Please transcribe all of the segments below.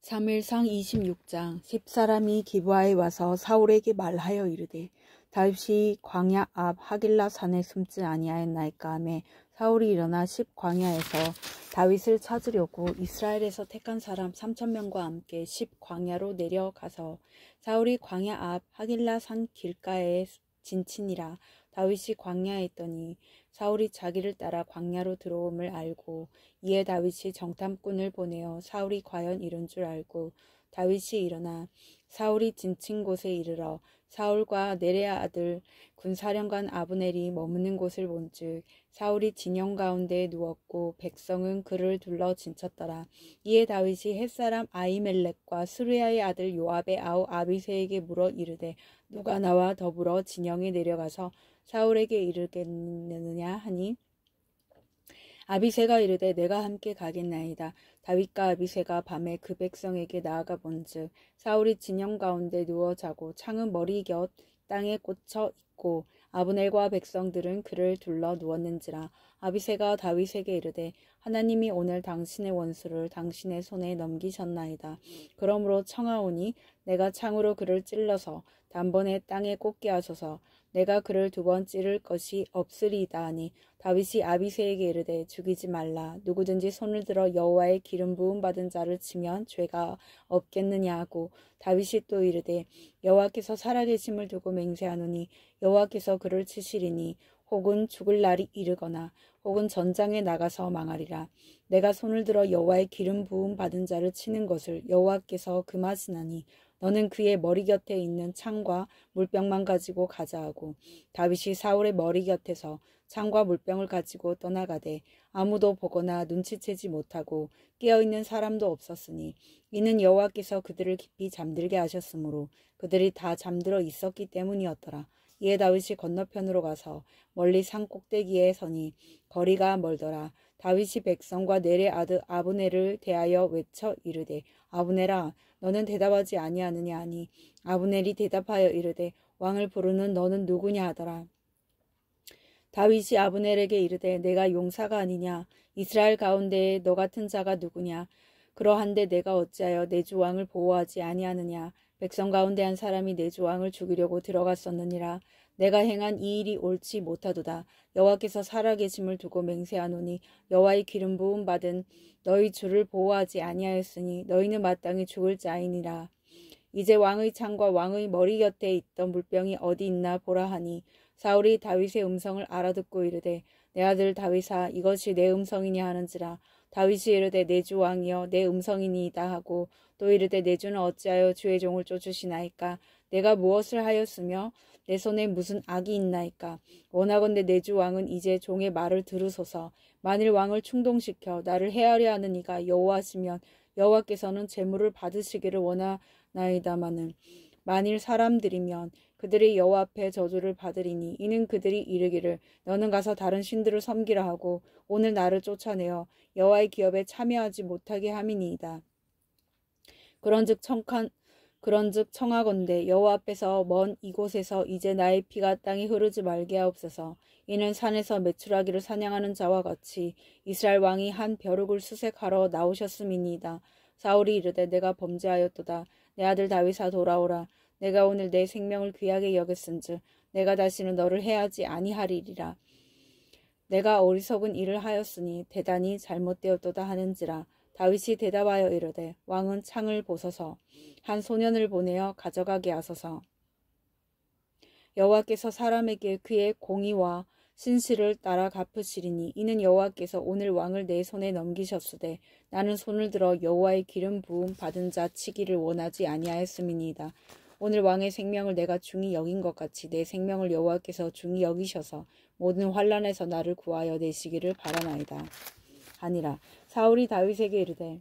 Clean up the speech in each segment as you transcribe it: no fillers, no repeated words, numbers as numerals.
사무엘상 26장. 10사람이 기브아에 와서 사울에게 말하여 이르되 다윗이 광야 앞 하길라 산에 숨지 아니하였나이까 하매 사울이 일어나 10광야에서 다윗을 찾으려고 이스라엘에서 택한 사람 3,000명과 함께 10광야로 내려가서 사울이 광야 앞 하길라 산 길가에 진치니라. 다윗이 광야에 있더니 사울이 자기를 따라 광야로 들어옴을 알고 이에 다윗이 정탐꾼을 보내어 사울이 과연 이른 줄 알고 다윗이 일어나 사울이 진친 곳에 이르러 사울과 네레아 아들 군사령관 아브넬이 머무는 곳을 본즉 사울이 진영 가운데 누웠고 백성은 그를 둘러 진쳤더라. 이에 다윗이 햇사람 아히멜렉과 스루야의 아들 요압의 아우 아비새에게 물어 이르되 누가 나와 더불어 진영에 내려가서 사울에게 이르겠느냐 하니 아비새가 이르되 내가 함께 가겠나이다. 다윗과 아비새가 밤에 그 백성에게 나아가 본즉 사울이 진영 가운데 누워 자고 창은 머리 곁 땅에 꽂혀 있고 아브넬과 백성들은 그를 둘러 누웠는지라. 아비새가 다윗에게 이르되 하나님이 오늘 당신의 원수를 당신의 손에 넘기셨나이다. 그러므로 청하오니 내가 창으로 그를 찔러서 단번에 땅에 꽂게 하소서. 내가 그를 2번 찌를 것이 없으리이다 하니 다윗이 아비새에게 이르되 죽이지 말라. 누구든지 손을 들어 여호와의 기름 부음 받은 자를 치면 죄가 없겠느냐 하고 다윗이 또 이르되 여호와께서 살아계심을 두고 맹세하노니 여호와께서 그를 치시리니 혹은 죽을 날이 이르거나 혹은 전장에 나가서 망하리라. 내가 손을 들어 여호와의 기름 부음 받은 자를 치는 것을 여호와께서 금하시나니 너는 그의 머리 곁에 있는 창과 물병만 가지고 가자 하고 다윗이 사울의 머리 곁에서 창과 물병을 가지고 떠나가되 아무도 보거나 눈치채지 못하고 깨어있는 사람도 없었으니 이는 여호와께서 그들을 깊이 잠들게 하셨으므로 그들이 다 잠들어 있었기 때문이었더라. 이에 다윗이 건너편으로 가서 멀리 산 꼭대기에 서니 거리가 멀더라. 다윗이 백성과 네레 아들 아브넬을 대하여 외쳐 이르되 아브넬아 너는 대답하지 아니하느냐 하니 아브넬이 대답하여 이르되 왕을 부르는 너는 누구냐 하더라. 다윗이 아브넬에게 이르되 내가 용사가 아니냐 이스라엘 가운데에 너 같은 자가 누구냐 그러한데 내가 어찌하여 내 주 왕을 보호하지 아니하느냐 백성 가운데 한 사람이 내 주 왕을 죽이려고 들어갔었느니라. 내가 행한 이 일이 옳지 못하도다. 여호와께서 살아계심을 두고 맹세하노니 여호와의 기름 부음 받은 너희 주를 보호하지 아니하였으니 너희는 마땅히 죽을 자이니라. 이제 왕의 창과 왕의 머리 곁에 있던 물병이 어디 있나 보라 하니 사울이 다윗의 음성을 알아듣고 이르되 내 아들 다윗아 이것이 내 음성이냐 하는지라. 다윗이 이르되 내 주 왕이여 내 음성이니이다 하고 또 이르되 내 주는 어찌하여 주의 종을 쫓으시나이까. 내가 무엇을 하였으며 내 손에 무슨 악이 있나이까. 원하건대 내 주 왕은 이제 종의 말을 들으소서. 만일 왕을 충동시켜 나를 해하려 하는 이가 여호와시면 여호와께서는 재물을 받으시기를 원하나이다마는 만일 사람들이면 그들이 여호와 앞에 저주를 받으리니 이는 그들이 이르기를 너는 가서 다른 신들을 섬기라 하고 오늘 나를 쫓아내어 여호와의 기업에 참여하지 못하게 함이니이다. 그런즉 청하건대 여호와 앞에서 먼 이곳에서 이제 나의 피가 땅에 흐르지 말게 하옵소서. 이는 산에서 메추라기를 사냥하는 자와 같이 이스라엘 왕이 한 벼룩을 수색하러 나오셨음이니이다. 사울이 이르되 내가 범죄하였도다. 내 아들 다윗아 돌아오라. 내가 오늘 내 생명을 귀하게 여겼은즉 내가 다시는 너를 해하지 아니하리리라. 내가 어리석은 일을 하였으니 대단히 잘못되었도다 하는지라. 다윗이 대답하여 이르되 왕은 창을 보소서. 한 소년을 보내어 가져가게 하소서. 여호와께서 사람에게 그의 공의와 신실을 따라 갚으시리니 이는 여호와께서 오늘 왕을 내 손에 넘기셨으되 나는 손을 들어 여호와의 기름 부음 받은 자 치기를 원하지 아니하였음이니이다. 오늘 왕의 생명을 내가 중히 여긴 것 같이 내 생명을 여호와께서 중히 여기셔서 모든 환난에서 나를 구하여 내시기를 바라나이다 하니라. 사울이 다윗에게 이르되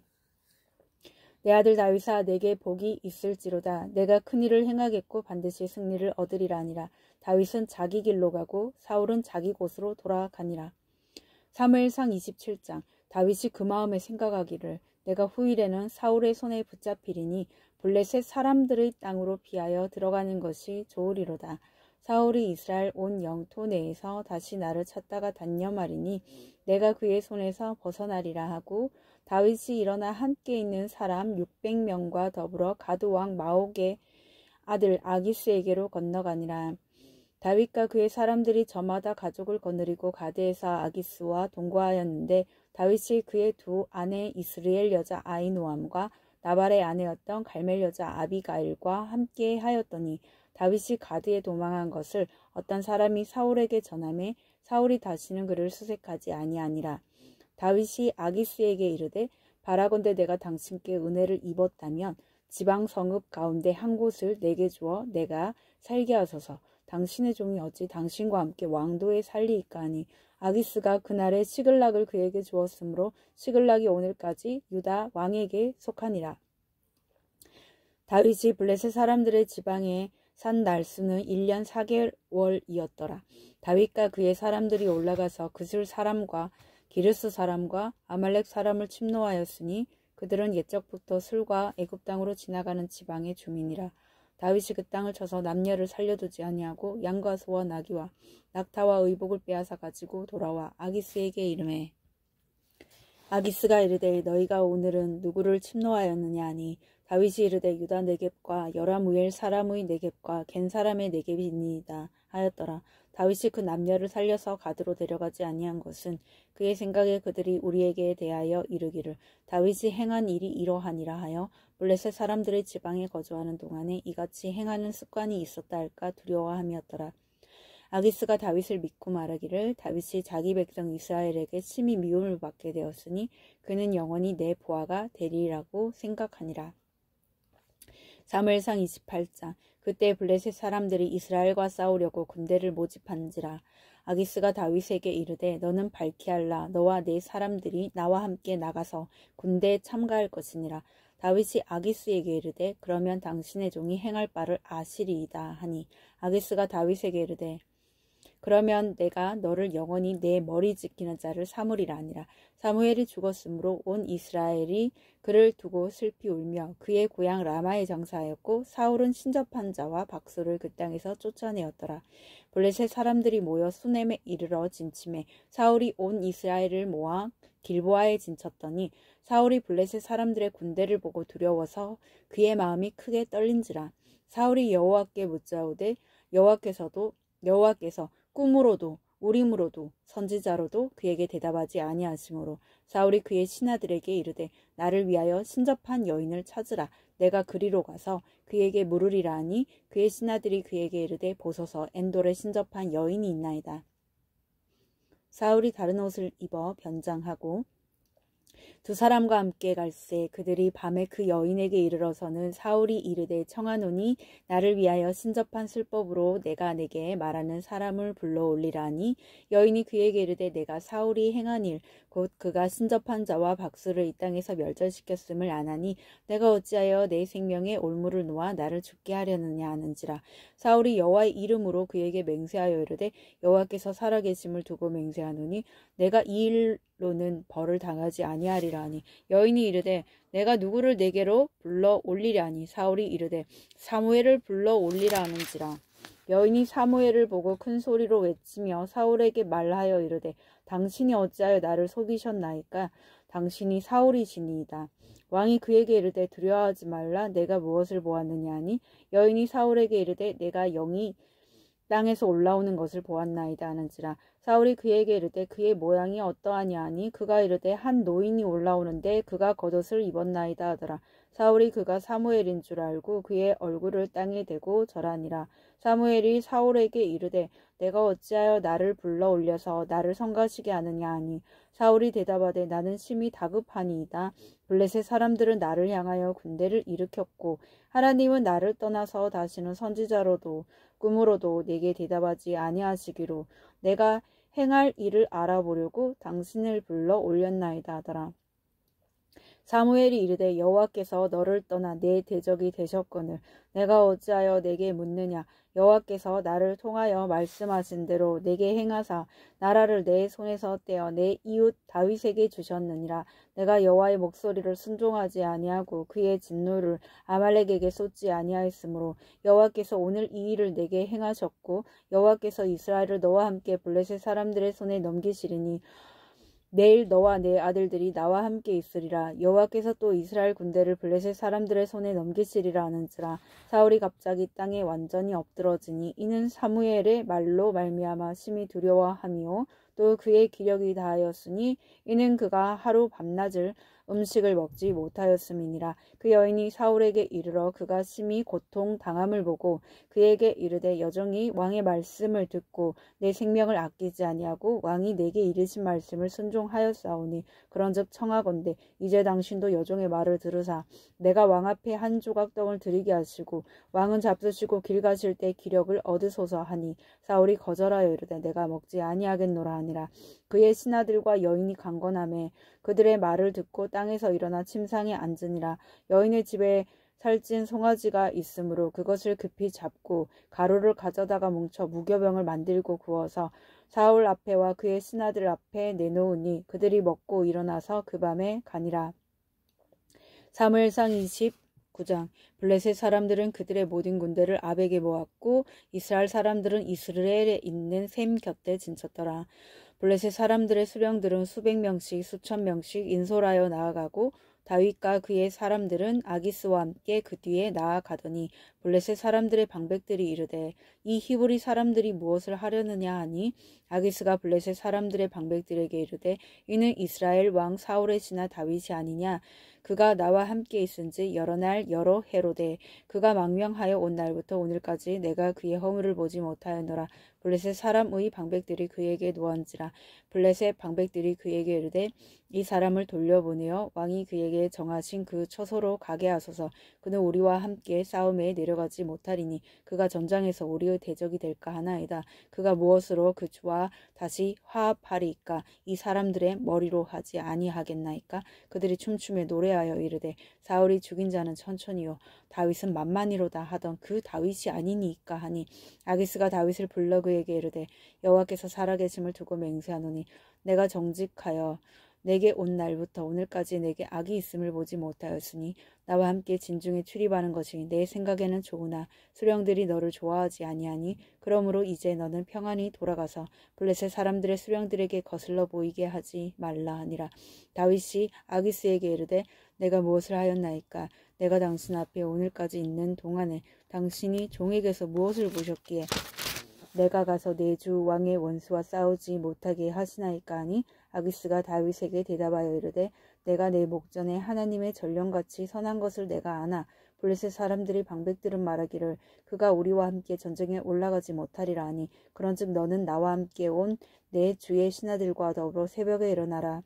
내 아들 다윗아 내게 복이 있을지로다. 내가 큰 일을 행하겠고 반드시 승리를 얻으리라 하니라. 다윗은 자기 길로 가고 사울은 자기 곳으로 돌아가니라. 사무엘상 27장. 다윗이 그 마음에 생각하기를 내가 후일에는 사울의 손에 붙잡히리니 블레셋 사람들의 땅으로 피하여 들어가는 것이 좋으리로다. 사울이 이스라엘 온 영토 내에서 다시 나를 찾다가 단념하리니 내가 그의 손에서 벗어나리라 하고 다윗이 일어나 함께 있는 사람 600명과 더불어 가드 왕 마옥의 아들 아기스에게로 건너가니라. 다윗과 그의 사람들이 저마다 가족을 거느리고 가드에서 아기스와 동거하였는데 다윗이 그의 두 아내 이스라엘 여자 아히노암과 나발의 아내였던 갈멜 여자 아비가일과 함께 하였더니 다윗이 가드에 도망한 것을 어떤 사람이 사울에게 전하매 사울이 다시는 그를 수색하지 아니하니라. 다윗이 아기스에게 이르되 바라건대 내가 당신께 은혜를 입었다면 지방 성읍 가운데 한 곳을 내게 주어 내가 살게 하소서. 당신의 종이 어찌 당신과 함께 왕도에 살리이까 하니 아기스가 그날에 시글락을 그에게 주었으므로 시글락이 오늘까지 유다 왕에게 속하니라. 다윗이 블레셋 사람들의 지방에 산 날수는 1년 4개월이었더라. 다윗과 그의 사람들이 올라가서 그술 사람과 기르스 사람과 아말렉 사람을 침노하였으니 그들은 옛적부터 술과 애굽 땅으로 지나가는 지방의 주민이라. 다윗이 그 땅을 쳐서 남녀를 살려두지 아니하고 양과 소와 나귀와 낙타와 의복을 빼앗아 가지고 돌아와 아기스에게 이르매 아기스가 이르되 너희가 오늘은 누구를 침노하였느냐 하니 다윗이 이르되 유다 네겝과 여라무엘 사람의 네겝과 겐 사람의 네겝이니이다 하였더라. 다윗이 그 남녀를 살려서 가드로 데려가지 아니한 것은 그의 생각에 그들이 우리에게 대하여 이르기를 다윗이 행한 일이 이러하니라 하여 블레셋 사람들의 지방에 거주하는 동안에 이같이 행하는 습관이 있었다 할까 두려워함이었더라. 아기스가 다윗을 믿고 말하기를 다윗이 자기 백성 이스라엘에게 심히 미움을 받게 되었으니 그는 영원히 내 보아가 되리라고 생각하니라. 사무엘상 28장. 그때 블레셋 사람들이 이스라엘과 싸우려고 군대를 모집한지라. 아기스가 다윗에게 이르되 너는 발키할라 너와 네 사람들이 나와 함께 나가서 군대에 참가할 것이니라. 다윗이 아기스에게 이르되 그러면 당신의 종이 행할 바를 아시리이다 하니 아기스가 다윗에게 이르되 그러면 내가 너를 영원히 내 머리 지키는 자를 삼으리라 하니라. 사무엘이 죽었으므로 온 이스라엘이 그를 두고 슬피 울며 그의 고향 라마에 장사하였고 사울은 신접한 자와 박수를 그 땅에서 쫓아내었더라. 블레셋 사람들이 모여 수넴에 이르러 진침해 사울이 온 이스라엘을 모아 길보아에 진쳤더니 사울이 블레셋 사람들의 군대를 보고 두려워서 그의 마음이 크게 떨린지라. 사울이 여호와께 묻자오되 여호와께서 꿈으로도 우림으로도 선지자로도 그에게 대답하지 아니하시므로 사울이 그의 신하들에게 이르되 나를 위하여 신접한 여인을 찾으라. 내가 그리로 가서 그에게 물으리라 하니 그의 신하들이 그에게 이르되 보소서 엔돌에 신접한 여인이 있나이다. 사울이 다른 옷을 입어 변장하고 두 사람과 함께 갈새 그들이 밤에 그 여인에게 이르러서는 사울이 이르되 청하노니 나를 위하여 신접한 술법으로 내가 내게 말하는 사람을 불러올리라 하니 여인이 그에게 이르되 내가 사울이 행한 일 곧 그가 신접한 자와 박수를 이 땅에서 멸절시켰음을 아나니 내가 어찌하여 내 생명에 올무를 놓아 나를 죽게 하려느냐 하는지라. 사울이 여호와의 이름으로 그에게 맹세하여 이르되 여호와께서 살아계심을 두고 맹세하노니 내가 이 일로는 벌을 당하지 아니하리라 하니 여인이 이르되 내가 누구를 내게로 불러 올리라 하니 사울이 이르되 사무엘을 불러 올리라 하는지라. 여인이 사무엘을 보고 큰 소리로 외치며 사울에게 말하여 이르되 당신이 어찌하여 나를 속이셨나이까? 당신이 사울이시니이다. 왕이 그에게 이르되 두려워하지 말라. 내가 무엇을 보았느냐 하니 여인이 사울에게 이르되 내가 영이 땅에서 올라오는 것을 보았나이다 하는지라. 사울이 그에게 이르되 그의 모양이 어떠하냐 하니 그가 이르되 한 노인이 올라오는데 그가 겉옷을 입었나이다 하더라. 사울이 그가 사무엘인 줄 알고 그의 얼굴을 땅에 대고 절하니라. 사무엘이 사울에게 이르되 내가 어찌하여 나를 불러 올려서 나를 성가시게 하느냐 하니 사울이 대답하되 나는 심히 다급하니이다. 블레셋 사람들은 나를 향하여 군대를 일으켰고 하나님은 나를 떠나서 다시는 선지자로도 꿈으로도 내게 대답하지 아니하시기로 내가 행할 일을 알아보려고 당신을 불러 올렸나이다 하더라. 사무엘이 이르되 여호와께서 너를 떠나 내 대적이 되셨거늘 내가 어찌하여 내게 묻느냐. 여호와께서 나를 통하여 말씀하신 대로 내게 행하사 나라를 내 손에서 떼어 내 이웃 다윗에게 주셨느니라. 내가 여호와의 목소리를 순종하지 아니하고 그의 진노를 아말렉에게 쏟지 아니하였으므로 여호와께서 오늘 이 일을 내게 행하셨고 여호와께서 이스라엘을 너와 함께 블레셋 사람들의 손에 넘기시리니 내일 너와 내 아들들이 나와 함께 있으리라. 여호와께서 또 이스라엘 군대를 블레셋 사람들의 손에 넘기시리라 하는지라. 사울이 갑자기 땅에 완전히 엎드러지니 이는 사무엘의 말로 말미암아 심히 두려워함이요 또 그의 기력이 다하였으니 이는 그가 하루 밤낮을 음식을 먹지 못하였음이니라. 그 여인이 사울에게 이르러 그가 심히 고통당함을 보고 그에게 이르되 여정이 왕의 말씀을 듣고 내 생명을 아끼지 아니하고 왕이 내게 이르신 말씀을 순종하였사오니 그런즉 청하건대 이제 당신도 여종의 말을 들으사 내가 왕 앞에 한 조각 떡을 드리게 하시고 왕은 잡수시고 길 가실 때 기력을 얻으소서 하니 사울이 거절하여 이르되 내가 먹지 아니하겠노라 하니라. 그의 신하들과 여인이 강건하매 그들의 말을 듣고 땅에서 일어나 침상에 앉으니라. 여인의 집에 살찐 송아지가 있으므로 그것을 급히 잡고 가루를 가져다가 뭉쳐 무교병을 만들고 구워서 사울 앞에와 그의 신하들 앞에 내놓으니 그들이 먹고 일어나서 그 밤에 가니라. 사무엘상 29장. 블레셋 사람들은 그들의 모든 군대를 아벡에 모았고 이스라엘 사람들은 이스라엘에 있는 셈 곁에 진쳤더라. 블레셋 사람들의 수령들은 수백 명씩 수천 명씩 인솔하여 나아가고 다윗과 그의 사람들은 아기스와 함께 그 뒤에 나아가더니 블레셋 사람들의 방백들이 이르되 이 히브리 사람들이 무엇을 하려느냐 하니 아기스가 블레셋 사람들의 방백들에게 이르되 이는 이스라엘 왕 사울의 신하 다윗이 아니냐. 그가 나와 함께 있은지 여러 날 여러 해로되 그가 망명하여 온 날부터 오늘까지 내가 그의 허물을 보지 못하였노라. 블레셋 사람의 방백들이 그에게 누웠지라. 블레셋 방백들이 그에게 이르되 이 사람을 돌려보내어 왕이 그에게 정하신 그 처소로 가게 하소서. 그는 우리와 함께 싸움에 내려가지 못하리니 그가 전장에서 우리의 대적이 될까 하나이다. 그가 무엇으로 그 주와 다시 화합하리이까. 이 사람들의 머리로 하지 아니하겠나이까. 그들이 춤추며 노래하여 이르되 사울이 죽인 자는 천천히요 다윗은 만만히로다 하던 그 다윗이 아니니이까 하니 아기스가 다윗을 불러 그에게 이르되 여호와께서 살아계심을 두고 맹세하노니 내가 정직하여 내게 온 날부터 오늘까지 내게 악이 있음을 보지 못하였으니 나와 함께 진중에 출입하는 것이 내 생각에는 좋으나 수령들이 너를 좋아하지 아니하니 그러므로 이제 너는 평안히 돌아가서 블레셋 사람들의 수령들에게 거슬러 보이게 하지 말라 하니라. 다윗이 아기스에게 이르되 내가 무엇을 하였나이까. 내가 당신 앞에 오늘까지 있는 동안에 당신이 종에게서 무엇을 보셨기에 내가 가서 내 주 왕의 원수와 싸우지 못하게 하시나이까 하니 아기스가 다윗에게 대답하여 이르되 내가 내 목전에 하나님의 전령같이 선한 것을 내가 아나 블레셋 사람들이 방백들은 말하기를 그가 우리와 함께 전쟁에 올라가지 못하리라 하니 그런즉 너는 나와 함께 온 내 주의 신하들과 더불어 새벽에 일어나라.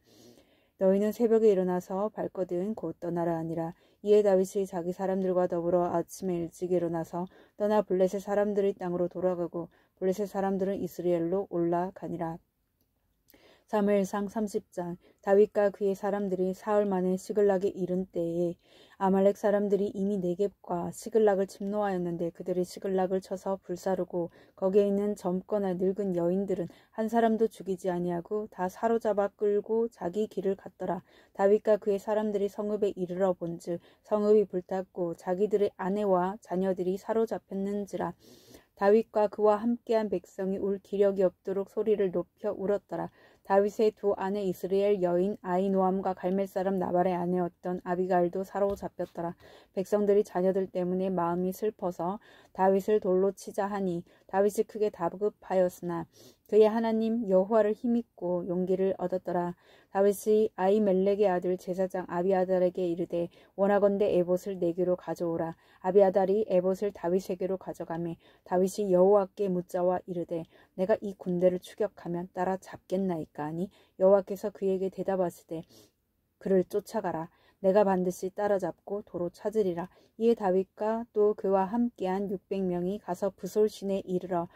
너희는 새벽에 일어나서 발거든 곧 떠나라 하니라. 이에 다윗이 자기 사람들과 더불어 아침에 일찍 일어나서 떠나 블레셋 사람들의 땅으로 돌아가고 블레셋 사람들은 이스라엘로 올라가니라. 사무엘상 30장. 다윗과 그의 사람들이 사흘 만에 시글락에 이른 때에 아말렉 사람들이 이미 네겝과 시글락을 침노하였는데 그들이 시글락을 쳐서 불사르고 거기에 있는 젊거나 늙은 여인들은 한 사람도 죽이지 아니하고 다 사로잡아 끌고 자기 길을 갔더라. 다윗과 그의 사람들이 성읍에 이르러 본즉 성읍이 불탔고 자기들의 아내와 자녀들이 사로잡혔는지라. 다윗과 그와 함께한 백성이 울 기력이 없도록 소리를 높여 울었더라. 다윗의 두 아내 이스라엘 여인 아히노암과 갈멜 사람 나발의 아내였던 아비가일도 사로잡혔더라. 백성들이 자녀들 때문에 마음이 슬퍼서 다윗을 돌로 치자 하니 다윗이 크게 다급하였으나 그의 하나님 여호와를 힘입고 용기를 얻었더라. 다윗이 아히멜렉의 아들 제사장 아비아달에게 이르되 원하건대 에봇을 내게로 가져오라. 아비아달이 에봇을 다윗에게로 가져가매 다윗이 여호와께 묻자와 이르되 내가 이 군대를 추격하면 따라잡겠나이까 하니 여호와께서 그에게 대답하시되 그를 쫓아가라. 내가 반드시 따라잡고 도로 찾으리라. 이에 다윗과 또 그와 함께한 600명이 가서 부솔시내에 이르러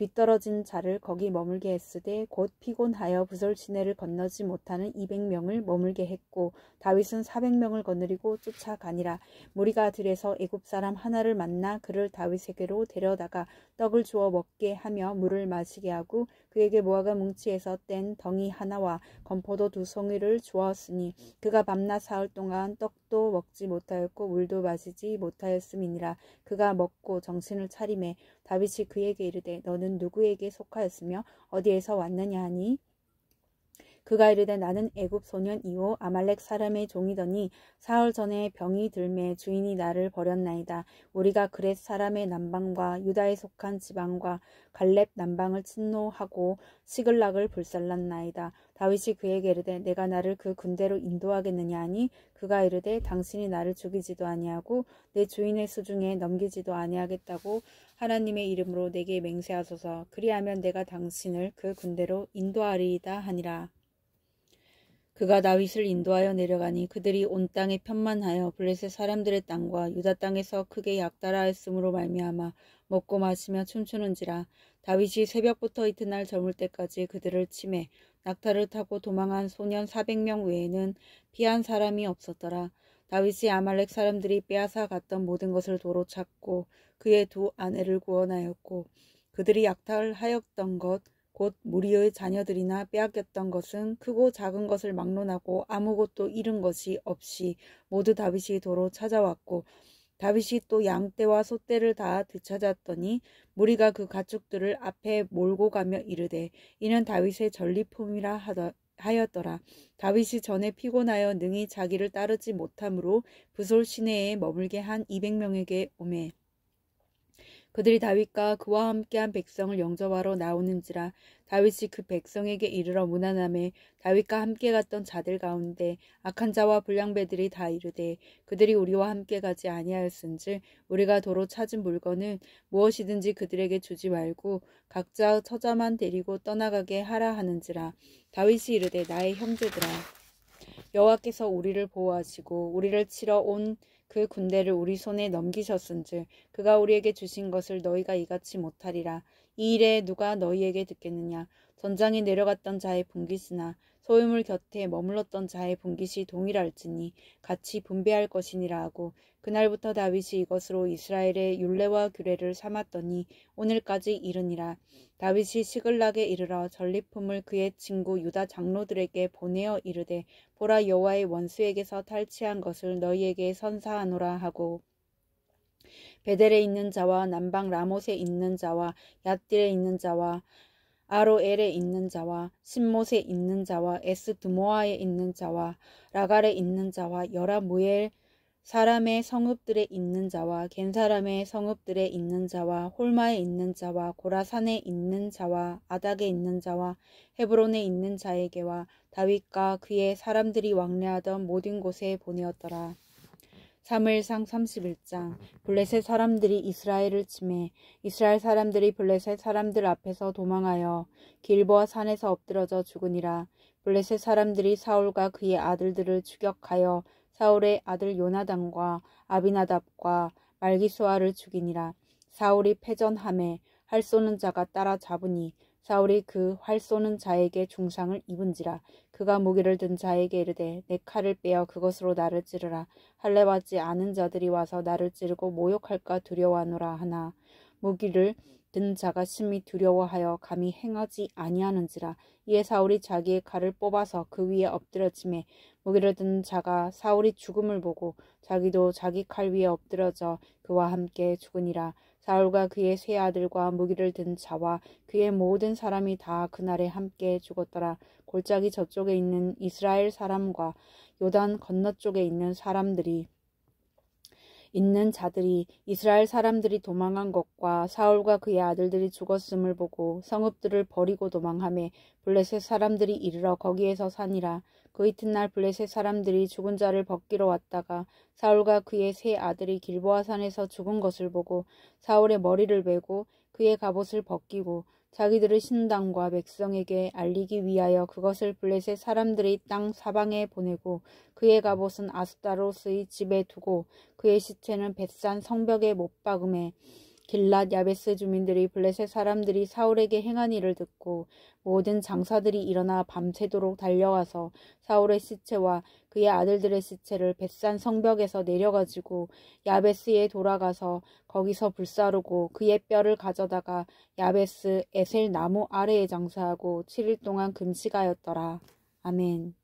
뒤떨어진 자를 거기 머물게 했으되 곧 피곤하여 부솔 시내를 건너지 못하는 200명을 머물게 했고 다윗은 400명을 거느리고 쫓아가니라. 무리가 들에서 애굽 사람 하나를 만나 그를 다윗에게로 데려다가 떡을 주어 먹게 하며 물을 마시게 하고 그에게 모아가 뭉치에서 뗀 덩이 하나와 건포도 2송이를 주었으니 그가 밤낮 사흘 동안 떡도 먹지 못하였고 물도 마시지 못하였음이니라. 그가 먹고 정신을 차리매 다윗이 그에게 이르되 너는 누구에게 속하였으며 어디에서 왔느냐 하니 그가 이르되 나는 애굽 소년이요 아말렉 사람의 종이더니 사흘 전에 병이 들매 주인이 나를 버렸나이다. 우리가 그렛 사람의 남방과 유다에 속한 지방과 갈렙 남방을 침노하고 시글락을 불살랐나이다. 다윗이 그에게 이르되 내가 나를 그 군대로 인도하겠느냐 하니 그가 이르되 당신이 나를 죽이지도 아니하고 내 주인의 수중에 넘기지도 아니하겠다고 하나님의 이름으로 내게 맹세하소서. 그리하면 내가 당신을 그 군대로 인도하리이다 하니라. 그가 다윗을 인도하여 내려가니 그들이 온 땅에 편만하여 블레셋 사람들의 땅과 유다 땅에서 크게 약탈하였으므로 말미암아 먹고 마시며 춤추는지라. 다윗이 새벽부터 이튿날 저물 때까지 그들을 치매 낙타를 타고 도망한 소년 400명 외에는 피한 사람이 없었더라. 다윗이 아말렉 사람들이 빼앗아 갔던 모든 것을 도로 찾고 그의 두 아내를 구원하였고 그들이 약탈하였던 것 곧 무리의 자녀들이나 빼앗겼던 것은 크고 작은 것을 막론하고 아무것도 잃은 것이 없이 모두 다윗이 도로 찾아왔고 다윗이 또 양떼와 소떼를 다 되찾았더니 무리가 그 가축들을 앞에 몰고 가며 이르되 이는 다윗의 전리품이라 하였더라. 다윗이 전에 피곤하여 능히 자기를 따르지 못하므로 부솔 시내에 머물게 한 200명에게 오매 그들이 다윗과 그와 함께한 백성을 영접하러 나오는지라. 다윗이 그 백성에게 이르러 문안하매 다윗과 함께 갔던 자들 가운데 악한 자와 불량배들이 다 이르되 그들이 우리와 함께 가지 아니하였은즉 우리가 도로 찾은 물건을 무엇이든지 그들에게 주지 말고 각자 처자만 데리고 떠나가게 하라 하는지라. 다윗이 이르되 나의 형제들아 여호와께서 우리를 보호하시고 우리를 치러 온 그 군대를 우리 손에 넘기셨은즉 그가 우리에게 주신 것을 너희가 이같이 못하리라. 이 일에 누가 너희에게 듣겠느냐. 전장에 내려갔던 자의 분깃이나 소유물 곁에 머물렀던 자의 분깃이 동일할지니 같이 분배할 것이니라 하고 그날부터 다윗이 이것으로 이스라엘의 율례와 규례를 삼았더니 오늘까지 이르니라. 다윗이 시글락에 이르러 전리품을 그의 친구 유다 장로들에게 보내어 이르되 보라 여호와의 원수에게서 탈취한 것을 너희에게 선사하노라 하고 베델에 있는 자와 남방 라못에 있는 자와 얏딜에 있는 자와 아로엘에 있는 자와 신못에 있는 자와 에스드모아에 있는 자와 라갈에 있는 자와 여라무엘 사람의 성읍들에 있는 자와 겐 사람의 성읍들에 있는 자와 홀마에 있는 자와 고라산에 있는 자와 아닥에 있는 자와 헤브론에 있는 자에게와 다윗과 그의 사람들이 왕래하던 모든 곳에 보내었더라. 사무엘상 31장. 블레셋 사람들이 이스라엘을 치매 이스라엘 사람들이 블레셋 사람들 앞에서 도망하여 길보아 산에서 엎드러져 죽으니라. 블레셋 사람들이 사울과 그의 아들들을 추격하여 사울의 아들 요나단과 아비나답과 말기수아를 죽이니라. 사울이 패전함에 활 쏘는 자가 따라 잡으니 사울이 그 활 쏘는 자에게 중상을 입은지라. 그가 무기를 든 자에게 이르되 내 칼을 빼어 그것으로 나를 찌르라. 할례 받지 않은 자들이 와서 나를 찌르고 모욕할까 두려워하노라 하나 무기를 든 자가 심히 두려워하여 감히 행하지 아니하는지라. 이에 사울이 자기의 칼을 뽑아서 그 위에 엎드려지매 무기를 든 자가 사울이 죽음을 보고 자기도 자기 칼 위에 엎드려져 그와 함께 죽으니라. 사울과 그의 세 아들과 무기를 든 자와 그의 모든 사람이 다 그날에 함께 죽었더라. 골짜기 저쪽에 있는 이스라엘 사람과 요단 건너쪽에 있는 자들이 이스라엘 사람들이 도망한 것과 사울과 그의 아들들이 죽었음을 보고 성읍들을 버리고 도망하매 블레셋 사람들이 이르러 거기에서 사니라. 그 이튿날 블레셋 사람들이 죽은 자를 벗기러 왔다가 사울과 그의 세 아들이 길보아 산에서 죽은 것을 보고 사울의 머리를 베고 그의 갑옷을 벗기고 자기들의 신당과 백성에게 알리기 위하여 그것을 블레셋 사람들의 땅 사방에 보내고 그의 갑옷은 아스타롯의 집에 두고 그의 시체는 벳산 성벽에 못 박음에 길랏 야베스 주민들이 블레셋 사람들이 사울에게 행한 일을 듣고 모든 장사들이 일어나 밤새도록 달려와서 사울의 시체와 그의 아들들의 시체를 벳산 성벽에서 내려가지고 야베스에 돌아가서 거기서 불사르고 그의 뼈를 가져다가 야베스 에셀 나무 아래에 장사하고 7일 동안 금식하였더라. 아멘.